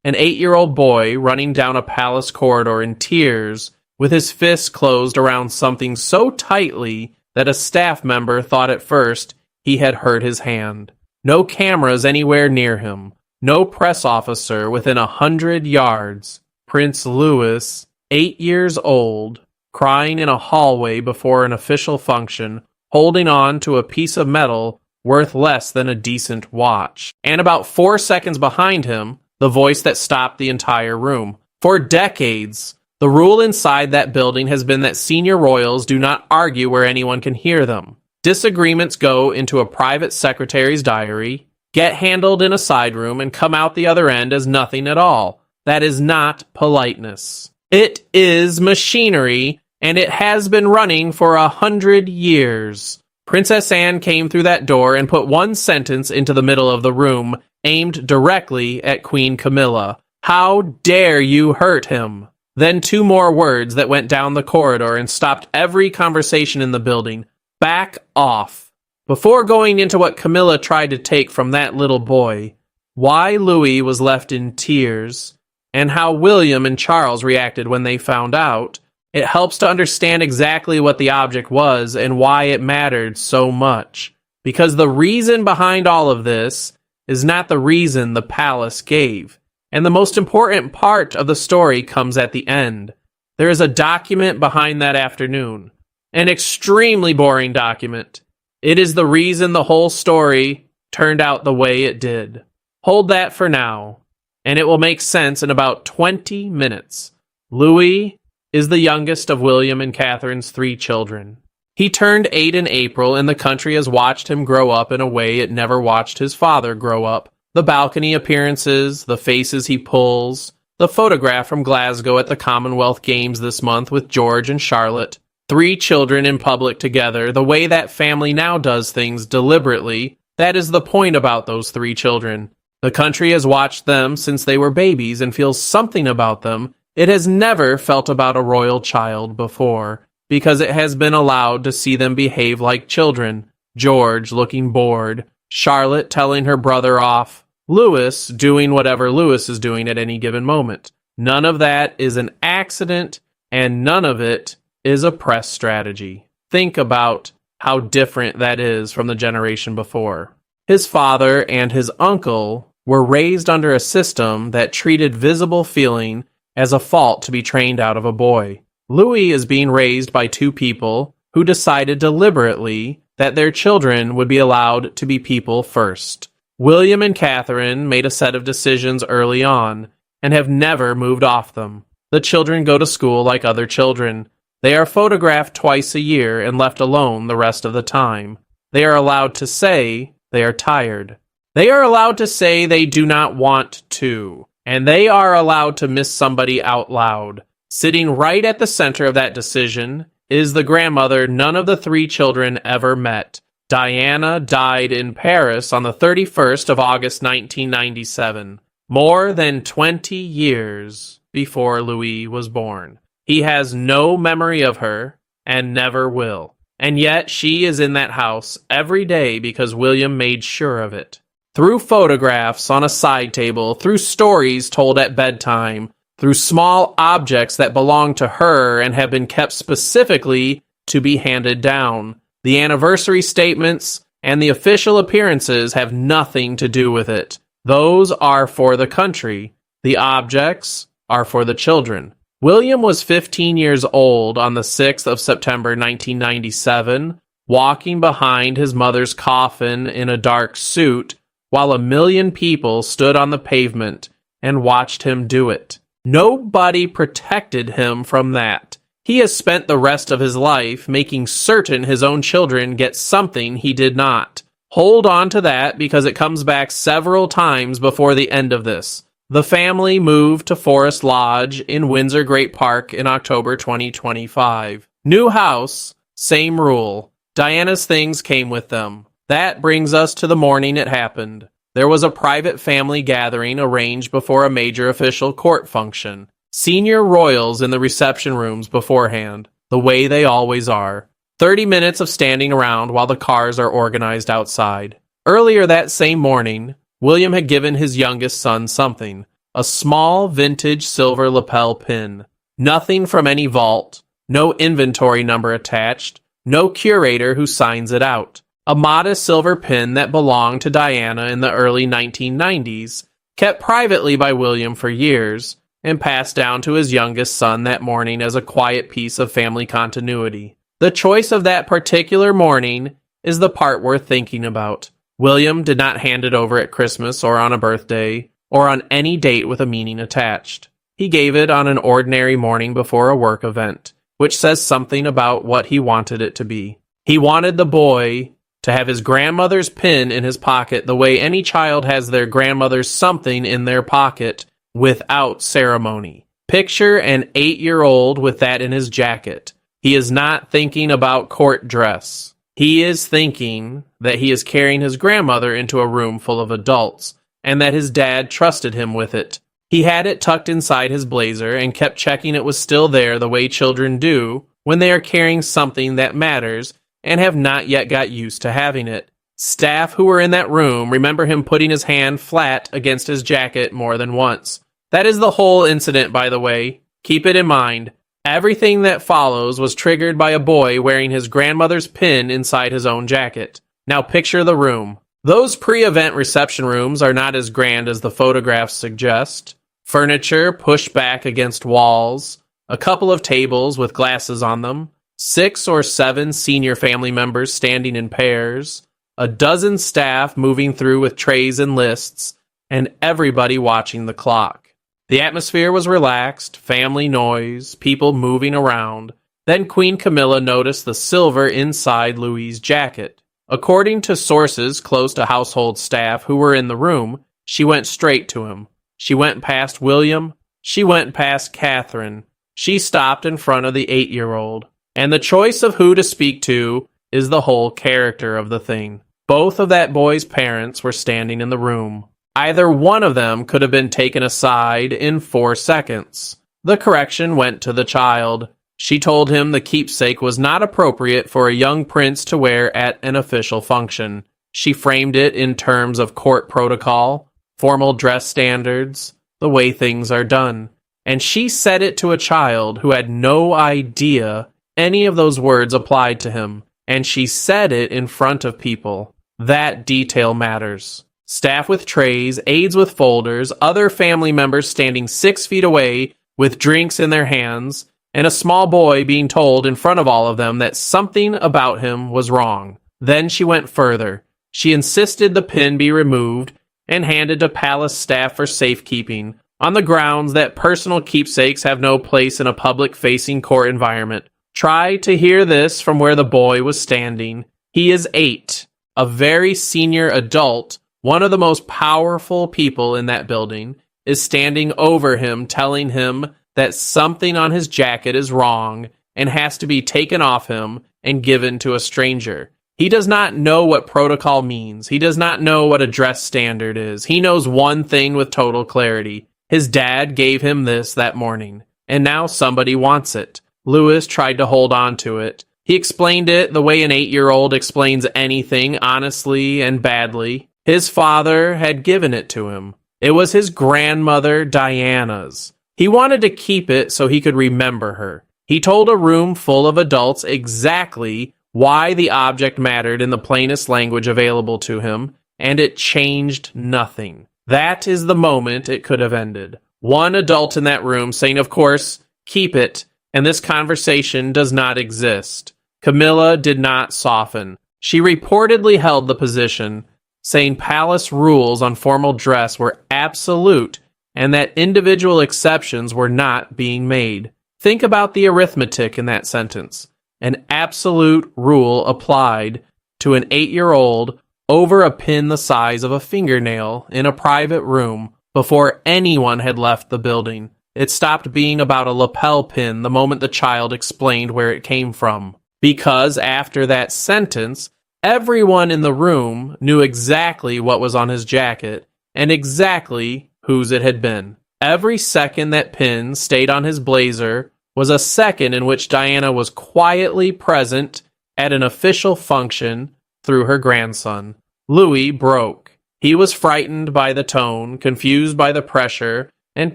an 8-year-old boy running down a palace corridor in tears, with his fists closed around something so tightly that a staff member thought at first he had hurt his hand. No cameras anywhere near him. No press officer within 100 yards. Prince Louis, 8 years old, crying in a hallway before an official function, holding on to a piece of metal worth less than a decent watch. And about 4 seconds behind him, the voice that stopped the entire room. For decades, the rule inside that building has been that senior royals do not argue where anyone can hear them. Disagreements go into a private secretary's diary, get handled in a side room, and come out the other end as nothing at all. That is not politeness. It is machinery, and it has been running for 100 years. Princess Anne came through that door and put one sentence into the middle of the room, aimed directly at Queen Camilla. "How dare you hurt him?" Then 2 more words that went down the corridor and stopped every conversation in the building. "Back off." Before going into what Camilla tried to take from that little boy, why Louis was left in tears, and how William and Charles reacted when they found out, it helps to understand exactly what the object was and why it mattered so much. Because the reason behind all of this is not the reason the palace gave. And the most important part of the story comes at the end. There is a document behind that afternoon. An extremely boring document. It is the reason the whole story turned out the way it did. Hold that for now, and it will make sense in about 20 minutes. Louis is the youngest of William and Catherine's 3 children. He turned 8 in April, and the country has watched him grow up in a way it never watched his father grow up. The balcony appearances, the faces he pulls, the photograph from Glasgow at the Commonwealth Games this month with George and Charlotte. 3 children in public together, the way that family now does things deliberately. That is the point about those 3 children. The country has watched them since they were babies and feels something about them it has never felt about a royal child before, because it has been allowed to see them behave like children. George looking bored, Charlotte telling her brother off, Louis doing whatever Louis is doing at any given moment. None of that is an accident, and none of it is a press strategy. Think about how different that is from the generation before. His father and his uncle were raised under a system that treated visible feeling as a fault to be trained out of a boy. Louis is being raised by 2 people who decided deliberately that their children would be allowed to be people first. William and Catherine made a set of decisions early on and have never moved off them. The children go to school like other children. They are photographed twice a year and left alone the rest of the time. They are allowed to say they are tired. They are allowed to say they do not want to. And they are allowed to miss somebody out loud. Sitting right at the center of that decision is the grandmother none of the 3 children ever met. Diana died in Paris on the 31st of August 1997, more than 20 years before Louis was born. He has no memory of her and never will. And yet she is in that house every day because William made sure of it. Through photographs on a side table, through stories told at bedtime, through small objects that belong to her and have been kept specifically to be handed down. The anniversary statements and the official appearances have nothing to do with it. Those are for the country. The objects are for the children. William was 15 years old on the 6th of September 1997, walking behind his mother's coffin in a dark suit, while 1 million people stood on the pavement and watched him do it. Nobody protected him from that. He has spent the rest of his life making certain his own children get something he did not. Hold on to that because it comes back several times before the end of this. The family moved to Forest Lodge in Windsor Great Park in October 2025. New house, same rule. Diana's things came with them. That brings us to the morning it happened. There was a private family gathering arranged before a major official court function. Senior royals in the reception rooms beforehand, the way they always are. 30 minutes of standing around while the cars are organized outside. Earlier that same morning, William had given his youngest son something. a small vintage silver lapel pin. Nothing from any vault, no inventory number attached, no curator who signs it out. A modest silver pin that belonged to Diana in the early 1990s, kept privately by William for years, and passed down to his youngest son that morning as a quiet piece of family continuity. The choice of that particular morning is the part worth thinking about. William did not hand it over at Christmas or on a birthday, or on any date with a meaning attached. He gave it on an ordinary morning before a work event, which says something about what he wanted it to be. He wanted the boy to have his grandmother's pin in his pocket the way any child has their grandmother's something in their pocket without ceremony. Picture an 8-year-old with that in his jacket. He is not thinking about court dress. He is thinking that he is carrying his grandmother into a room full of adults, and that his dad trusted him with it. He had it tucked inside his blazer and kept checking it was still there the way children do when they are carrying something that matters and have not yet got used to having it. Staff who were in that room remember him putting his hand flat against his jacket more than once. That is the whole incident, by the way. Keep it in mind. Everything that follows was triggered by a boy wearing his grandmother's pin inside his own jacket. Now picture the room. Those pre-event reception rooms are not as grand as the photographs suggest. Furniture pushed back against walls, a couple of tables with glasses on them, 6 or 7 senior family members standing in pairs, a dozen staff moving through with trays and lists, and everybody watching the clock. The atmosphere was relaxed, family noise, people moving around. Then Queen Camilla noticed the silver inside Louis's jacket. According to sources close to household staff who were in the room, she went straight to him. She went past William. She went past Catherine. She stopped in front of the 8-year-old. And the choice of who to speak to is the whole character of the thing. Both of that boy's parents were standing in the room. Either one of them could have been taken aside in 4 seconds. The correction went to the child. She told him the keepsake was not appropriate for a young prince to wear at an official function. She framed it in terms of court protocol, formal dress standards, the way things are done. And she said it to a child who had no idea any of those words applied to him, and she said it in front of people. That detail matters. Staff with trays, aides with folders, other family members standing 6 feet away with drinks in their hands, and a small boy being told in front of all of them that something about him was wrong. Then she went further. She insisted the pin be removed and handed to palace staff for safekeeping, on the grounds that personal keepsakes have no place in a public-facing court environment. Try to hear this from where the boy was standing. He is 8, a very senior adult. One of the most powerful people in that building is standing over him, telling him that something on his jacket is wrong and has to be taken off him and given to a stranger. He does not know what protocol means. He does not know what a dress standard is. He knows one thing with total clarity. His dad gave him this that morning, and now somebody wants it. Louis tried to hold on to it. He explained it the way an 8-year-old explains anything honestly and badly. His father had given it to him. It was his grandmother Diana's. He wanted to keep it so he could remember her. He told a room full of adults exactly why the object mattered in the plainest language available to him, and it changed nothing. That is the moment it could have ended. One adult in that room saying, of course, keep it, and this conversation does not exist. Camilla did not soften. She reportedly held the position, saying palace rules on formal dress were absolute and that individual exceptions were not being made. Think about the arithmetic in that sentence. An absolute rule applied to an 8-year-old over a pin the size of a fingernail in a private room before anyone had left the building. It stopped being about a lapel pin the moment the child explained where it came from. Because after that sentence, everyone in the room knew exactly what was on his jacket and exactly whose it had been. Every second that pin stayed on his blazer was a second in which Diana was quietly present at an official function through her grandson. Louis broke. He was frightened by the tone, confused by the pressure, and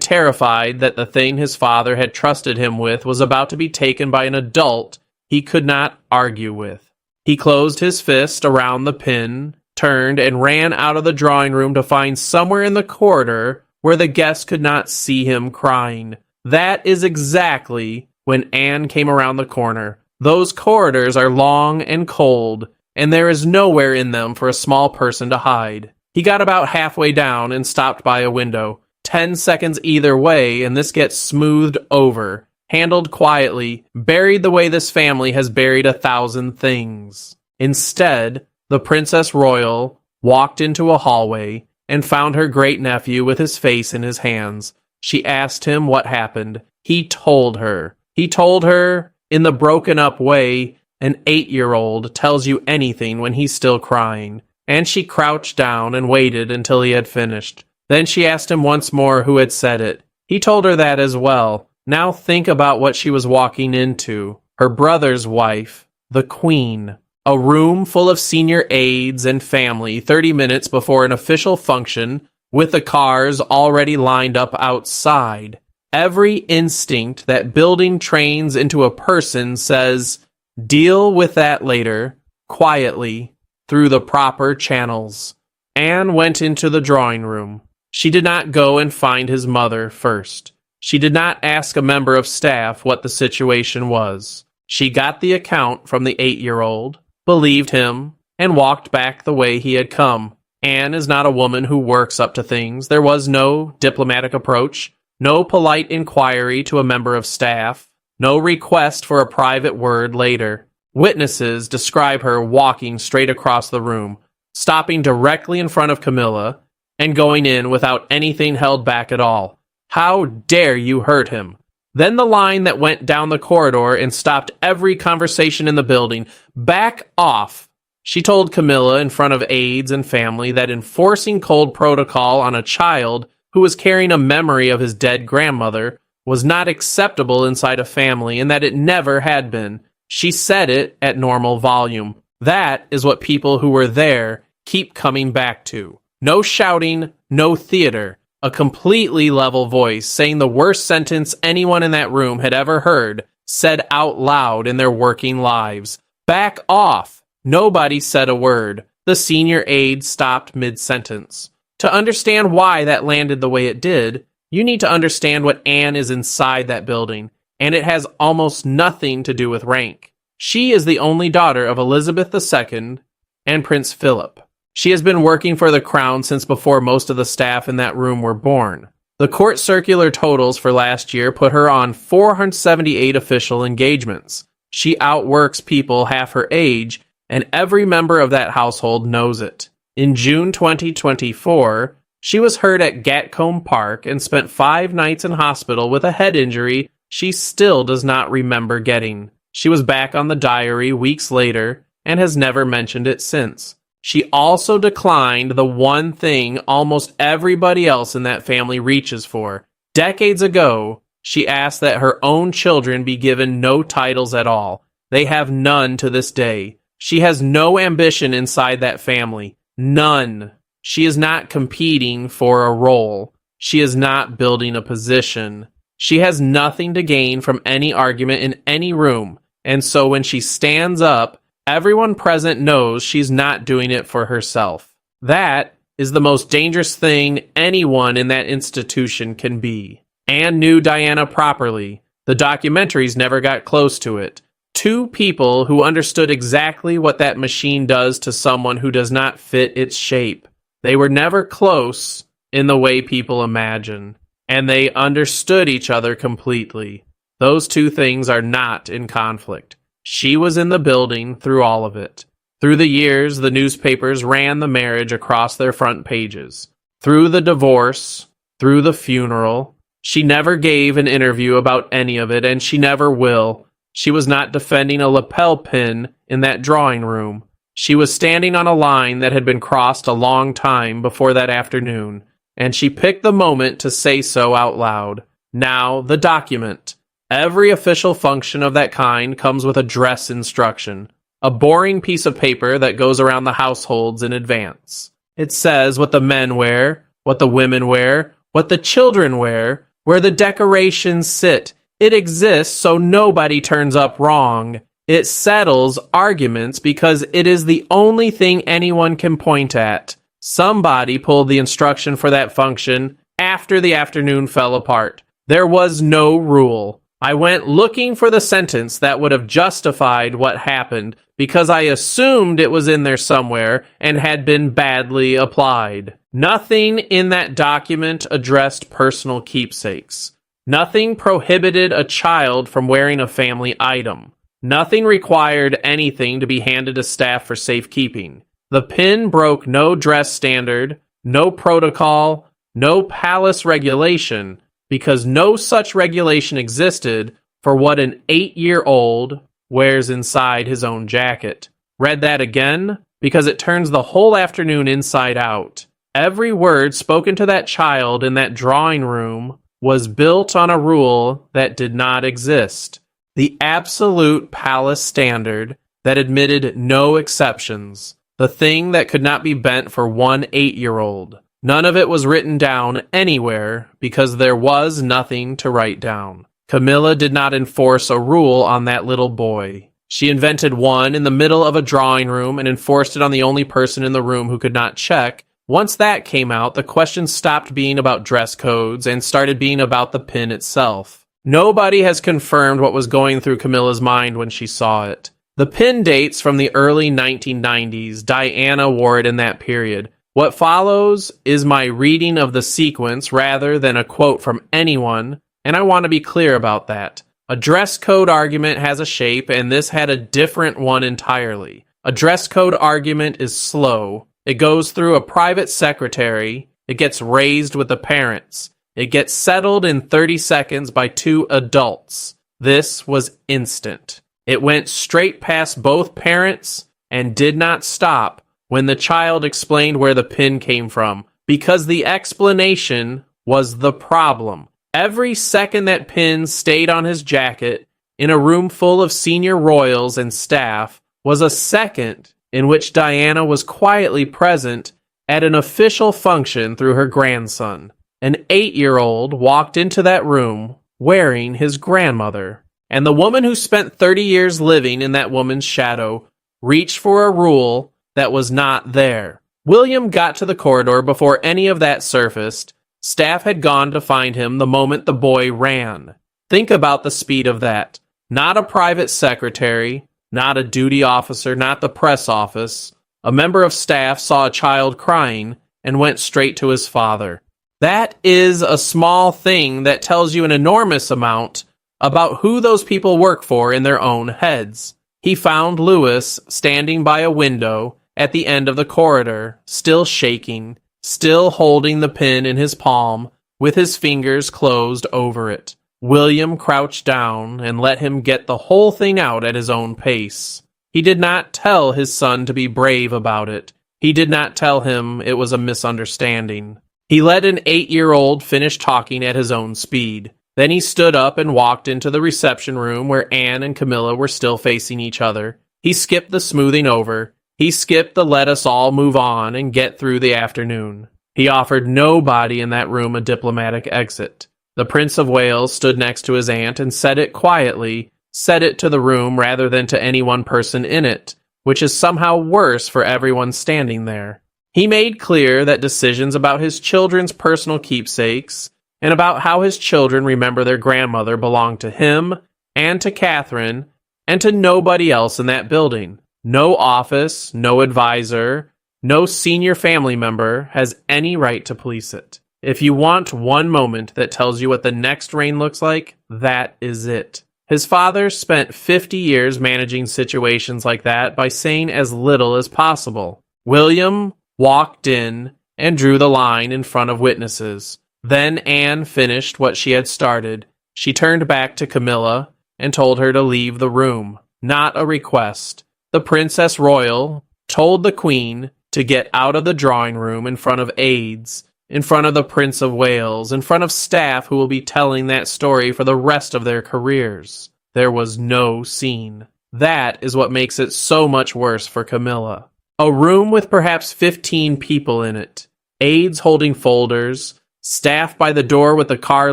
terrified that the thing his father had trusted him with was about to be taken by an adult he could not argue with. He closed his fist around the pin, turned, and ran out of the drawing room to find somewhere in the corridor where the guests could not see him crying. That is exactly when Anne came around the corner. Those corridors are long and cold, and there is nowhere in them for a small person to hide. He got about halfway down and stopped by a window. 10 seconds either way, and this gets smoothed over, handled quietly, buried the way this family has buried 1,000 things. Instead, the Princess Royal walked into a hallway and found her great-nephew with his face in his hands. She asked him what happened. He told her. He told her in the broken-up way an 8-year-old tells you anything when he's still crying. And she crouched down and waited until he had finished. Then she asked him once more who had said it. He told her that as well. Now think about what she was walking into. Her brother's wife, the Queen. A room full of senior aides and family 30 minutes before an official function, with the cars already lined up outside. Every instinct that building trains into a person says, deal with that later, quietly, through the proper channels. Anne went into the drawing room. She did not go and find his mother first. She did not ask a member of staff what the situation was. She got the account from the 8-year-old, believed him, and walked back the way he had come. Anne is not a woman who works up to things. There was no diplomatic approach, no polite inquiry to a member of staff, no request for a private word later. Witnesses describe her walking straight across the room, stopping directly in front of Camilla, and going in without anything held back at all. How dare you hurt him? Then the line that went down the corridor and stopped every conversation in the building. Back off! She told Camilla in front of aides and family that enforcing cold protocol on a child who was carrying a memory of his dead grandmother was not acceptable inside a family and that it never had been. She said it at normal volume. That is what people who were there keep coming back to. No shouting, no theater. A completely level voice saying the worst sentence anyone in that room had ever heard, said out loud in their working lives. Back off! Nobody said a word. The senior aide stopped mid-sentence. To understand why that landed the way it did, you need to understand what Anne is inside that building, and it has almost nothing to do with rank. She is the only daughter of Elizabeth II and Prince Philip. She has been working for the crown since before most of the staff in that room were born. The court circular totals for last year put her on 478 official engagements. She outworks people half her age, and every member of that household knows it. In June 2024, she was heard at Gatcombe Park and spent 5 nights in hospital with a head injury she still does not remember getting. She was back on the diary weeks later and has never mentioned it since. She also declined the one thing almost everybody else in that family reaches for. Decades ago, she asked that her own children be given no titles at all. They have none to this day. She has no ambition inside that family. None. She is not competing for a role. She is not building a position. She has nothing to gain from any argument in any room, and so when she stands up, everyone present knows she's not doing it for herself. That is the most dangerous thing anyone in that institution can be. Anne knew Diana properly. The documentaries never got close to it. 2 people who understood exactly what that machine does to someone who does not fit its shape. They were never close in the way people imagine, and they understood each other completely. Those 2 things are not in conflict. She was in the building through all of it. Through the years, the newspapers ran the marriage across their front pages. Through the divorce, through the funeral. She never gave an interview about any of it, and she never will. She was not defending a lapel pin in that drawing room. She was standing on a line that had been crossed a long time before that afternoon, and she picked the moment to say so out loud. Now, the document. Every official function of that kind comes with a dress instruction, a boring piece of paper that goes around the households in advance. It says what the men wear, what the women wear, what the children wear, where the decorations sit. It exists so nobody turns up wrong. It settles arguments because it is the only thing anyone can point at. Somebody pulled the instruction for that function after the afternoon fell apart. There was no rule. I went looking for the sentence that would have justified what happened because I assumed it was in there somewhere and had been badly applied. Nothing in that document addressed personal keepsakes. Nothing prohibited a child from wearing a family item. Nothing required anything to be handed to staff for safekeeping. The pin broke no dress standard, no protocol, no palace regulation, because no such regulation existed for what an 8-year-old wears inside his own jacket. Read that again, because it turns the whole afternoon inside out. Every word spoken to that child in that drawing room was built on a rule that did not exist. The absolute palace standard that admitted no exceptions. The thing that could not be bent for one 8-year-old. None of it was written down anywhere because there was nothing to write down. Camilla did not enforce a rule on that little boy. She invented one in the middle of a drawing room and enforced it on the only person in the room who could not check. Once that came out, the question stopped being about dress codes and started being about the pin itself. Nobody has confirmed what was going through Camilla's mind when she saw it. The pin dates from the early 1990s. Diana wore it in that period. What follows is my reading of the sequence rather than a quote from anyone, and I want to be clear about that. A dress code argument has a shape, and this had a different one entirely. A dress code argument is slow. It goes through a private secretary. It gets raised with the parents. It gets settled in 30 seconds by 2 adults. This was instant. It went straight past both parents and did not stop when the child explained where the pin came from, because the explanation was the problem. Every second that pin stayed on his jacket in a room full of senior royals and staff was a second in which Diana was quietly present at an official function through her grandson. An 8-year-old walked into that room wearing his grandmother, and the woman who spent 30 years living in that woman's shadow reached for a rule that was not there. William got to the corridor before any of that surfaced. Staff had gone to find him the moment the boy ran. Think about the speed of that. Not a private secretary, not a duty officer, not the press office. A member of staff saw a child crying and went straight to his father. That is a small thing that tells you an enormous amount about who those people work for in their own heads. He found Louis standing by a window at the end of the corridor, still shaking, still holding the pin in his palm, with his fingers closed over it. William crouched down and let him get the whole thing out at his own pace. He did not tell his son to be brave about it. He did not tell him it was a misunderstanding. He let an 8-year-old finish talking at his own speed. Then he stood up and walked into the reception room where Anne and Camilla were still facing each other. He skipped the smoothing over. He skipped the let us all move on and get through the afternoon. He offered nobody in that room a diplomatic exit. The Prince of Wales stood next to his aunt and said it quietly, said it to the room rather than to any one person in it, which is somehow worse for everyone standing there. He made clear that decisions about his children's personal keepsakes and about how his children remember their grandmother belonged to him and to Catherine and to nobody else in that building. No office, no advisor, no senior family member has any right to police it. If you want one moment that tells you what the next reign looks like, that is it. His father spent 50 years managing situations like that by saying as little as possible. William walked in and drew the line in front of witnesses. Then Anne finished what she had started. She turned back to Camilla and told her to leave the room. Not a request. The Princess Royal told the Queen to get out of the drawing room in front of aides, in front of the Prince of Wales, in front of staff who will be telling that story for the rest of their careers. There was no scene. That is what makes it so much worse for Camilla. A room with perhaps 15 people in it. Aides holding folders, staff by the door with the car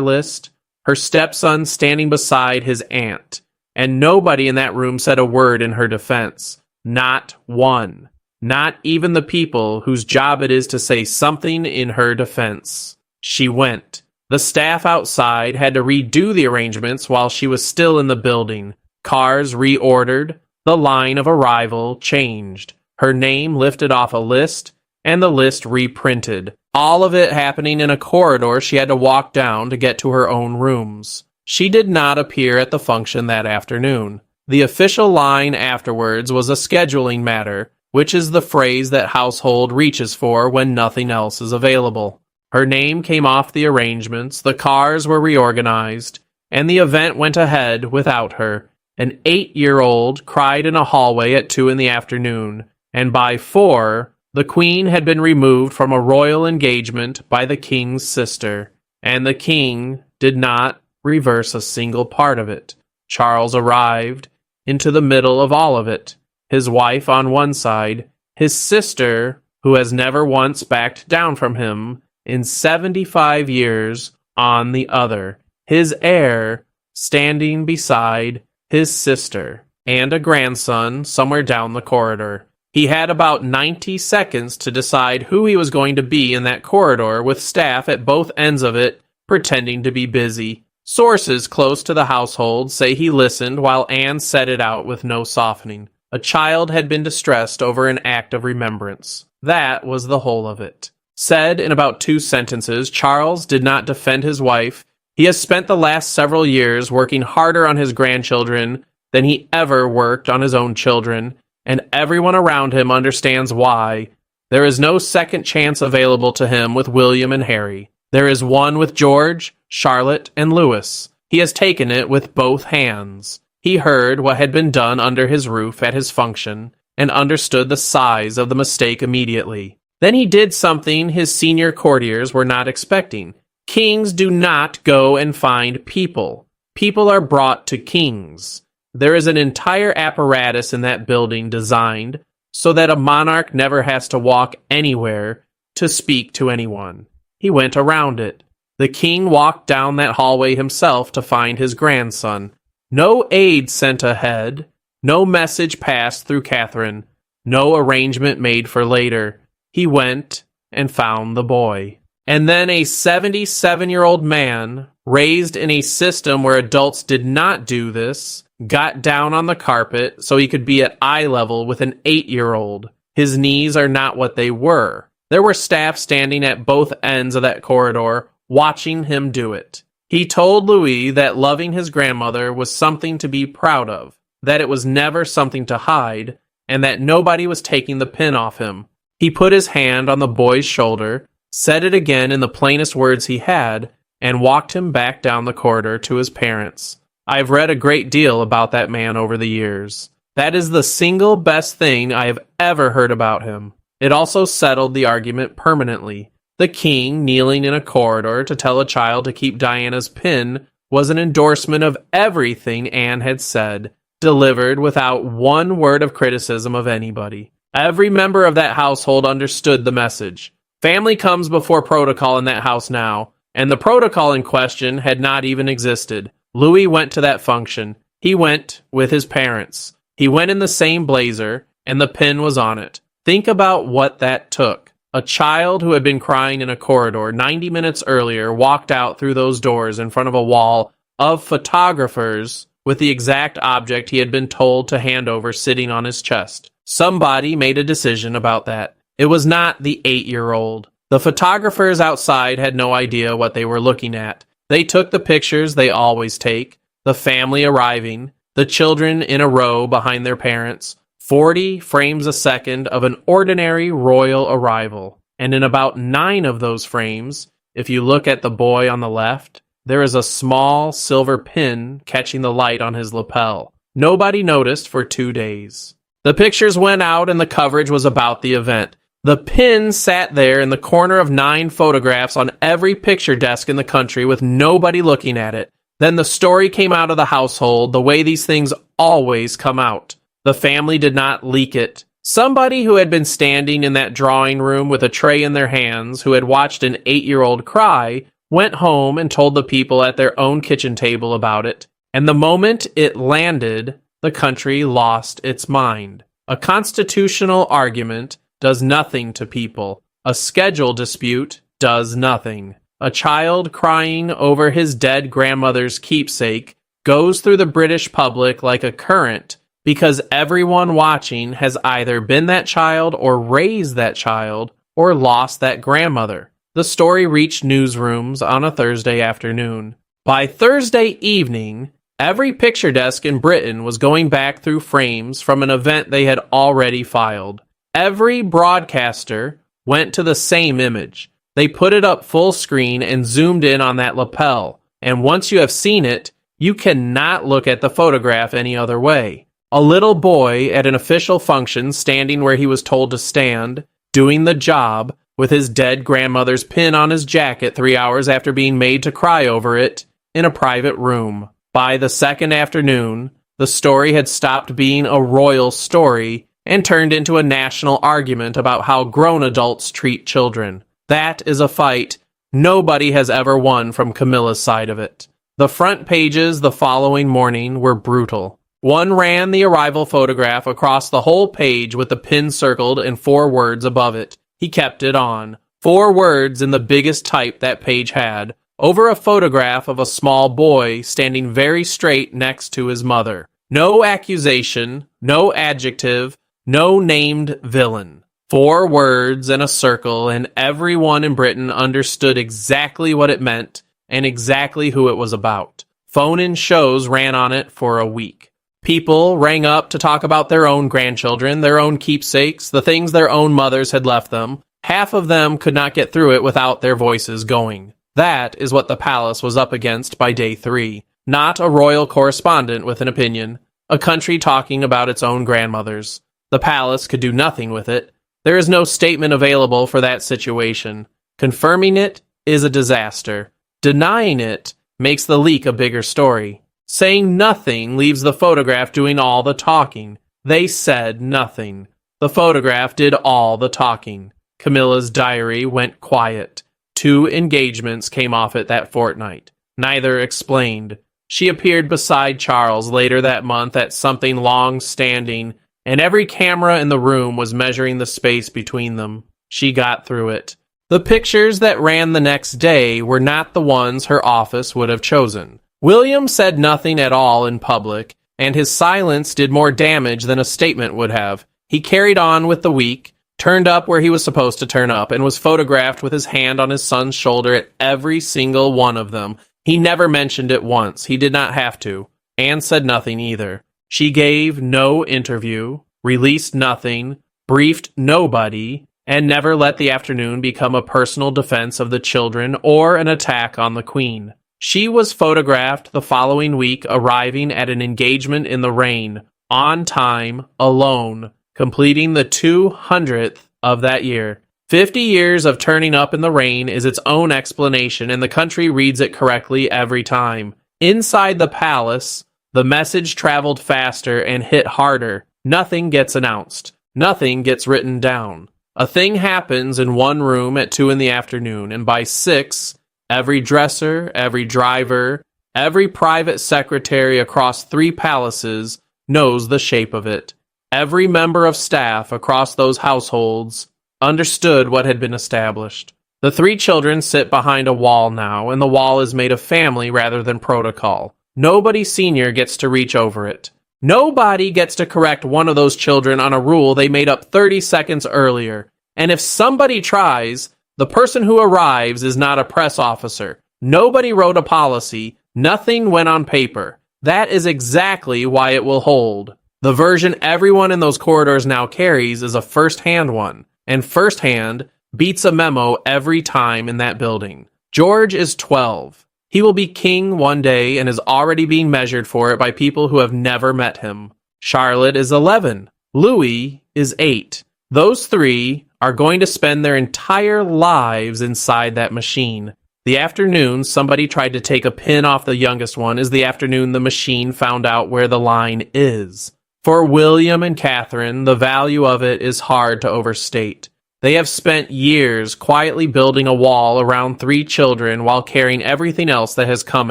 list, her stepson standing beside his aunt, and nobody in that room said a word in her defense. Not one. Not even the people whose job it is to say something in her defense. She went. The staff outside had to redo the arrangements while she was still in the building. Cars reordered. The line of arrival changed. Her name lifted off a list, and the list reprinted. All of it happening in a corridor she had to walk down to get to her own rooms. She did not appear at the function that afternoon. The official line afterwards was a scheduling matter, which is the phrase that household reaches for when nothing else is available. Her name came off the arrangements, the cars were reorganized, and the event went ahead without her. An 8-year-old cried in a hallway at 2 p.m, and by 4, the Queen had been removed from a royal engagement by the King's sister, and the King did not reverse a single part of it. Charles arrived into the middle of all of it. His wife on one side, his sister, who has never once backed down from him in 75 years, on the other. His heir standing beside his sister, and a grandson somewhere down the corridor. He had about 90 seconds to decide who he was going to be in that corridor, with staff at both ends of it pretending to be busy. Sources close to the household say he listened while Anne said it out with no softening. A child had been distressed over an act of remembrance. That was the whole of it. Said in about 2 sentences, Charles did not defend his wife. He has spent the last several years working harder on his grandchildren than he ever worked on his own children, and everyone around him understands why. There is no second chance available to him with William and Harry. There is one with George, Charlotte, and Louis. He has taken it with both hands. He heard what had been done under his roof at his function, and understood the size of the mistake immediately. Then he did something his senior courtiers were not expecting. Kings do not go and find people. People are brought to kings. There is an entire apparatus in that building designed so that a monarch never has to walk anywhere to speak to anyone. He went around it. The king walked down that hallway himself to find his grandson. No aide sent ahead, no message passed through Catherine, no arrangement made for later. He went and found the boy. And then a 77-year-old man, raised in a system where adults did not do this, got down on the carpet so he could be at eye level with an 8-year-old. His knees are not what they were. There were staff standing at both ends of that corridor, watching him do it. He told Louis that loving his grandmother was something to be proud of, that it was never something to hide, and that nobody was taking the pin off him. He put his hand on the boy's shoulder, said it again in the plainest words he had, and walked him back down the corridor to his parents. I have read a great deal about that man over the years. That is the single best thing I have ever heard about him. It also settled the argument permanently. The king kneeling in a corridor to tell a child to keep Diana's pin was an endorsement of everything Anne had said, delivered without one word of criticism of anybody. Every member of that household understood the message. Family comes before protocol in that house now, and the protocol in question had not even existed. Louis went to that function. He went with his parents. He went in the same blazer, and the pin was on it. Think about what that took. A child who had been crying in a corridor 90 minutes earlier walked out through those doors in front of a wall of photographers with the exact object he had been told to hand over sitting on his chest. Somebody made a decision about that. It was not the 8-year-old. The photographers outside had no idea what they were looking at. They took the pictures they always take, the family arriving, the children in a row behind their parents, 40 frames a second of an ordinary royal arrival. And in about 9 of those frames, if you look at the boy on the left, there is a small silver pin catching the light on his lapel. Nobody noticed for 2 days. The pictures went out and the coverage was about the event. The pin sat there in the corner of 9 photographs on every picture desk in the country with nobody looking at it. Then the story came out of the household the way these things always come out. The family did not leak it, Somebody who had been standing in that drawing room with a tray in their hands, who had watched an 8-year-old cry, went home and told the people at their own kitchen table about it. And the moment it landed, the country lost its mind. A constitutional argument does nothing to people. A schedule dispute does nothing. A child crying over his dead grandmother's keepsake goes through the British public like a current because everyone watching has either been that child or raised that child or lost that grandmother. The story reached newsrooms on a Thursday afternoon. By Thursday evening, every picture desk in Britain was going back through frames from an event they had already filed. Every broadcaster went to the same image. They put it up full screen and zoomed in on that lapel. And once you have seen it, you cannot look at the photograph any other way. A little boy at an official function standing where he was told to stand, doing the job, with his dead grandmother's pin on his jacket 3 hours after being made to cry over it, in a private room. By the second afternoon, the story had stopped being a royal story and turned into a national argument about how grown adults treat children. That is a fight nobody has ever won from Camilla's side of it. The front pages the following morning were brutal. One ran the arrival photograph across the whole page with the pin circled and 4 words above it. He kept it on. 4 words in the biggest type that page had, over a photograph of a small boy standing very straight next to his mother. No accusation, no adjective, no named villain. 4 words and a circle, and everyone in Britain understood exactly what it meant and exactly who it was about. Phone-in shows ran on it for a week. People rang up to talk about their own grandchildren, their own keepsakes, the things their own mothers had left them. Half of them could not get through it without their voices going. That is what the palace was up against by day 3. Not a royal correspondent with an opinion. A country talking about its own grandmothers. The palace could do nothing with it. There is no statement available for that situation. Confirming it is a disaster. Denying it makes the leak a bigger story. Saying nothing leaves the photograph doing all the talking. They said nothing. The photograph did all the talking. Camilla's diary went quiet. 2 engagements came off it that fortnight. Neither explained. She appeared beside Charles later that month at something long-standing, and every camera in the room was measuring the space between them. She got through it. The pictures that ran the next day were not the ones her office would have chosen. William said nothing at all in public, and his silence did more damage than a statement would have. He carried on with the week, turned up where he was supposed to turn up, and was photographed with his hand on his son's shoulder at every single one of them. He never mentioned it once. He did not have to. Anne said nothing either. She gave no interview, released nothing, briefed nobody, and never let the afternoon become a personal defense of the children or an attack on the Queen. She was photographed the following week arriving at an engagement in the rain, on time, alone, completing the 200th of that year. 50 years of turning up in the rain is its own explanation, and the country reads it correctly every time. Inside the palace, the message traveled faster and hit harder. Nothing gets announced. Nothing gets written down. A thing happens in one room at 2 in the afternoon, and by 6, every dresser, every driver, every private secretary across 3 palaces knows the shape of it. Every member of staff across those households understood what had been established. The 3 children sit behind a wall now, and the wall is made of family rather than protocol. Nobody senior gets to reach over it. Nobody gets to correct one of those children on a rule they made up 30 seconds earlier. And if somebody tries, the person who arrives is not a press officer. Nobody wrote a policy. Nothing went on paper. That is exactly why it will hold. The version everyone in those corridors now carries is a first-hand one, and first-hand beats a memo every time in that building. George is 12. He will be king one day and is already being measured for it by people who have never met him. Charlotte is 11. Louis is 8. Those 3 are going to spend their entire lives inside that machine. The afternoon somebody tried to take a pin off the youngest one is the afternoon the machine found out where the line is. For William and Catherine, the value of it is hard to overstate. They have spent years quietly building a wall around 3 children while carrying everything else that has come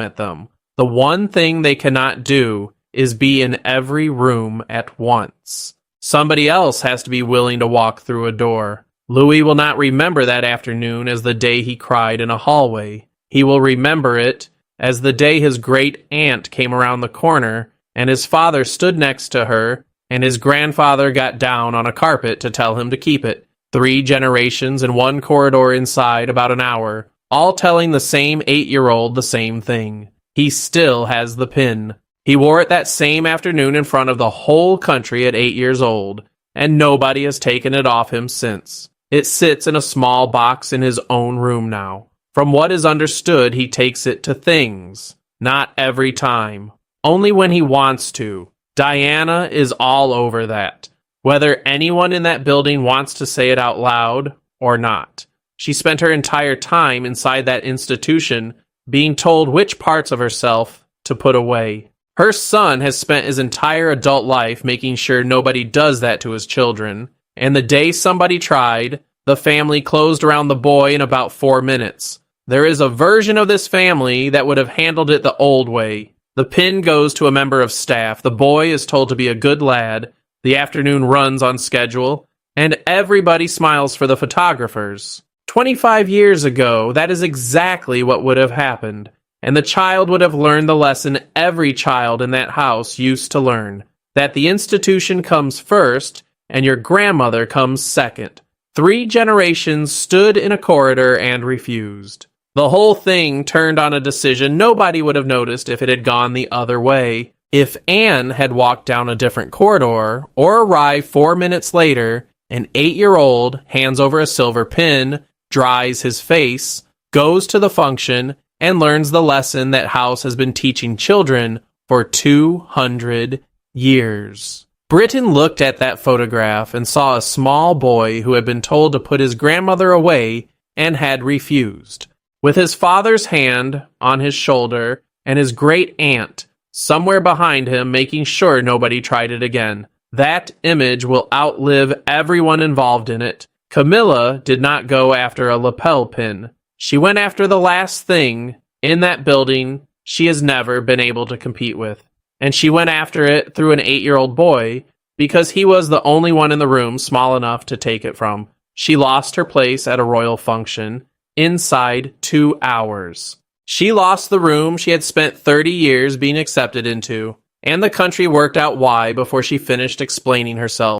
at them. The one thing they cannot do is be in every room at once. Somebody else has to be willing to walk through a door. Louis will not remember that afternoon as the day he cried in a hallway. He will remember it as the day his great aunt came around the corner and his father stood next to her and his grandfather got down on a carpet to tell him to keep it. 3 generations in one corridor inside about an hour, all telling the same 8-year-old the same thing. He still has the pin. He wore it that same afternoon in front of the whole country at 8 years old, and nobody has taken it off him since. It sits in a small box in his own room now. From what is understood, he takes it to things. Not every time. Only when he wants to. Diana is all over that. Whether anyone in that building wants to say it out loud or not. She spent her entire time inside that institution being told which parts of herself to put away. Her son has spent his entire adult life making sure nobody does that to his children, and the day somebody tried, the family closed around the boy in about 4 minutes. There is a version of this family that would have handled it the old way. The pin goes to a member of staff, the boy is told to be a good lad, the afternoon runs on schedule, and everybody smiles for the photographers. 25 years ago, that is exactly what would have happened. And the child would have learned the lesson every child in that house used to learn, that the institution comes first and your grandmother comes second. 3 generations stood in a corridor and refused. The whole thing turned on a decision nobody would have noticed if it had gone the other way. If Anne had walked down a different corridor or arrived 4 minutes later, an 8-year-old hands over a silver pin, dries his face, goes to the function, and learns the lesson that house has been teaching children for 200 years. Britton looked at that photograph and saw a small boy who had been told to put his grandmother away and had refused. With his father's hand on his shoulder and his great aunt somewhere behind him making sure nobody tried it again. That image will outlive everyone involved in it. Camilla did not go after a lapel pin. She went after the last thing in that building she has never been able to compete with. And she went after it through an 8-year-old boy because he was the only one in the room small enough to take it from. She lost her place at a royal function inside 2 hours. She lost the room she had spent 30 years being accepted into, and the country worked out why before she finished explaining herself.